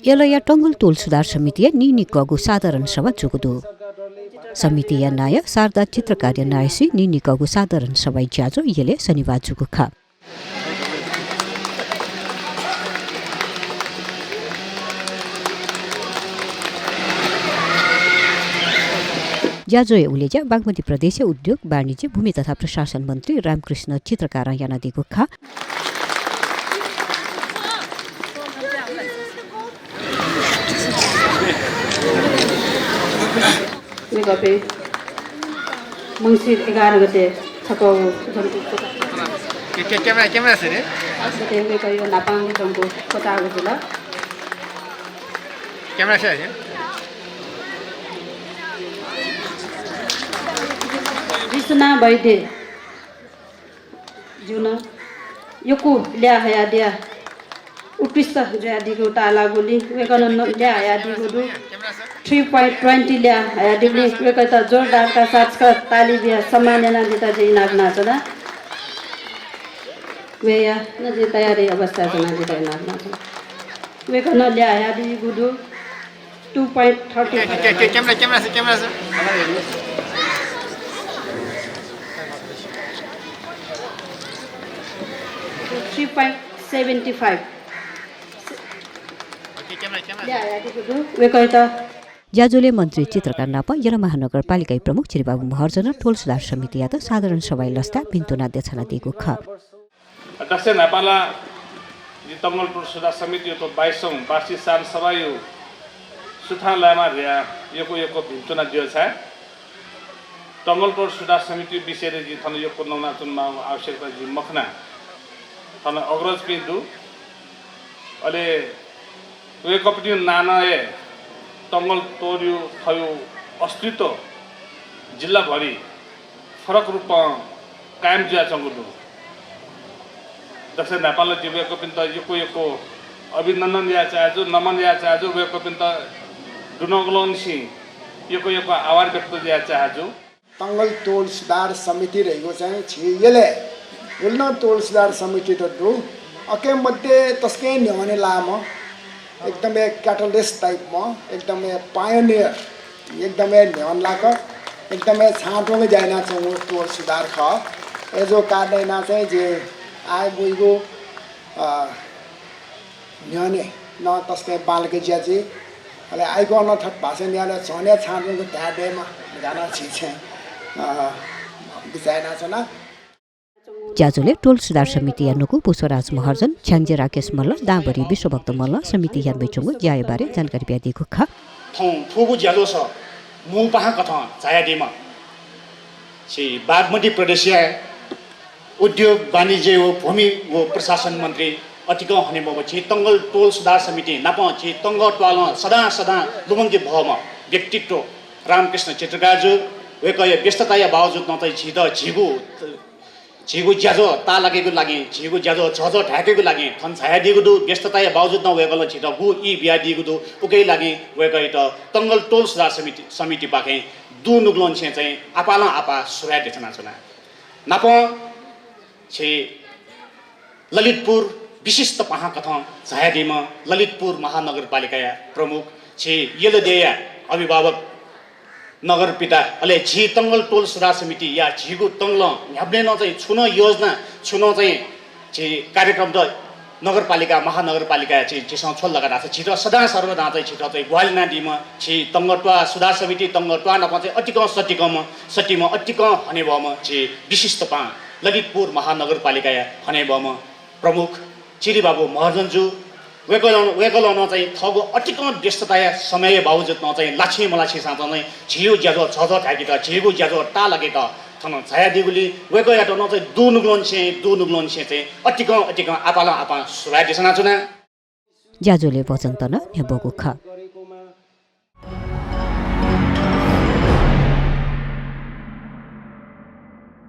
यलया टंगल टोल सुधार समितिಯ ನೀನಿಕಗು ಸಾಧಾರಣ ಸಭಾ ಜುಗುದು ಸಮಿತಿಯ ನಾಯ ಶಾರದಾ ಚಿತ್ರಕಾರ್ಯ ನಾಯಸಿ ನೀನಿಕಗು ಸಾಧಾರಣ ಸಭಾ ಜಾಜೋ ಯಲೆ ಶನಿವಾರ ಜುಗುಖ जाजोय उलेजा बागमती प्रदेश उद्योग वाणिज्य भूमि तथा प्रशासन मन्त्री रामकृष्ण चित्रकार यानादी गुखा मंसिर 11 गते छकौ क्यामेरा सर त्यसले कयो नापाङ जंगु कोटाको जुल क्यामेरा छ हैन विष्णा वैद्य जुन योको ल्या हया दिया उत्कृष्ट जयादिको ताला गोली वेकन ल्या हया दिगो 3.20 ल्या हया दिगले वेकत जोरदार का साथ का ताली बिया सम्मानना दिता जै नागना छ ना वेया नजे तयारी अवस्था छ ना दिता नागना छ वेकन ल्या हया दिगो 2.30 क्यामेरा छ 3.75 जाजोले मन्त्री चित्रकार नाप यला महानगरपालिका प्रमुख श्रीबाबु महर्जन टोल सुधार समिति यात साधारण सभा लस्ता पिन्तुना देछना दिएको ख अध्यक्ष नेपालमा तंगल टोल सुधार समिति तो 22औं वार्षिक साधारण सभा यो सुथालामा रिया योको पिन्तुना दियो छ तंगल टोल सुधार समिति विषय रे थन यो नौना चुनमा आवश्यकता जी मखना थन अग्रज पिन्तु अले वे कपटी नानाए तंगल तोर्यो थयो अस्तित्व जिल्ला भरि फरक रूपमा कायम जिया चंगुदु दक्षिण नेपाल जीवको पिन्त योको अभिनन्दन या चाहजु नमन या चाहजु वेको पिन्त दुनगलोनसी योको आभार व्यक्त या चाहजु तंगल टोल सुधार समिति रहेको चाहिँ छियले युल्न टोल सुधार समिति त दु अके मध्ये तस्कै न्याउने लामो एकदमै क्याटलिस्ट टाइपमा एकदमै पायोनियर एकदमै न्यान लाक एकदमै छाटोङे जाइना छ टोल सुधार ख एजो कार्डैना चाहिँ जे आइ बुइगो न्याने न तस्कै बालके ज्याजी अले आइको न थट भाषा न्याले छने छाटोङको ढाडेमा गाना छिछे बिचाइना छ न जाजोले टोल सुधार समिति यानुको पुष्पराज महर्जन छ्याङ्जे राकेश मल्ल दाबरी विश्वभक्त मल्ल समिति यान बेचुङको ज्यायबारे जानकारी दिएको ख थोगु ज्यालो छ मु पहा कथा छायादीमा छि बागमती प्रदेशीय उद्योग वाणिज्य व भूमि व प्रशासन मन्त्री अतिक हनेम छि तंगल टोल सुधार समिति नाप छि तंग टोल सदा लुमङ्गे भम व्यक्तित्व रामकृष्ण चित्रकारजु वेकय व्यस्तताया बावजुद नतै छि द झिगु ज्याजो ता लागेको लागि झिगु ज्याजो झझ ढाकेको लागि थन छाया दिगु दु व्यस्तताया बावजुद न वेकल छि द गु इ बिया दिगु दु उकै लागि वेकै त तंगल टोल सुधार समिति पाके दु नुग्लोन छे चाहिँ आपाला आपा सुराय देछना छना नाप छे ललितपुर विशिष्ट पहा कथा छायादीमा ललितपुर महानगरपालिका प्रमुख छे यलदेया अभिभावक नगर पिता अले झी तंगल टोल सुधार समिति या झीगु तंगल ह्याब्ने न चाहिँ छुन योजना छुन चाहिँ झी कार्यक्रम त नगरपालिका महानगरपालिका चाहिँ झीसँग छोल लगाएर छ छिटो सदा सर्वदा चाहिँ छिटो चाहिँ ग्वालिना दिमा छि तंगटवा सुधार समिति तंगटवा न चाहिँ अतिक सटिमा अतिक हनेबम झी विशिष्ट पा ललितपुर महानगरपालिका हनेबम प्रमुख चिरी बाबु महर्जनजु वेकल न चाहिँ थगो अटिक व्यस्तता समय बावजुद न चाहिँ लाछे मलाछे साथ नै झियो ज्याजो झझ ठाकी त झिगु ज्याजो टा लगे त थन छाया दिगुली वेको याto न चाहिँ दु नुग्लोन छे चाहिँ अटिक आपाला आपा सुराय देशना चुना ज्याजोले वचन त न नेबोको ख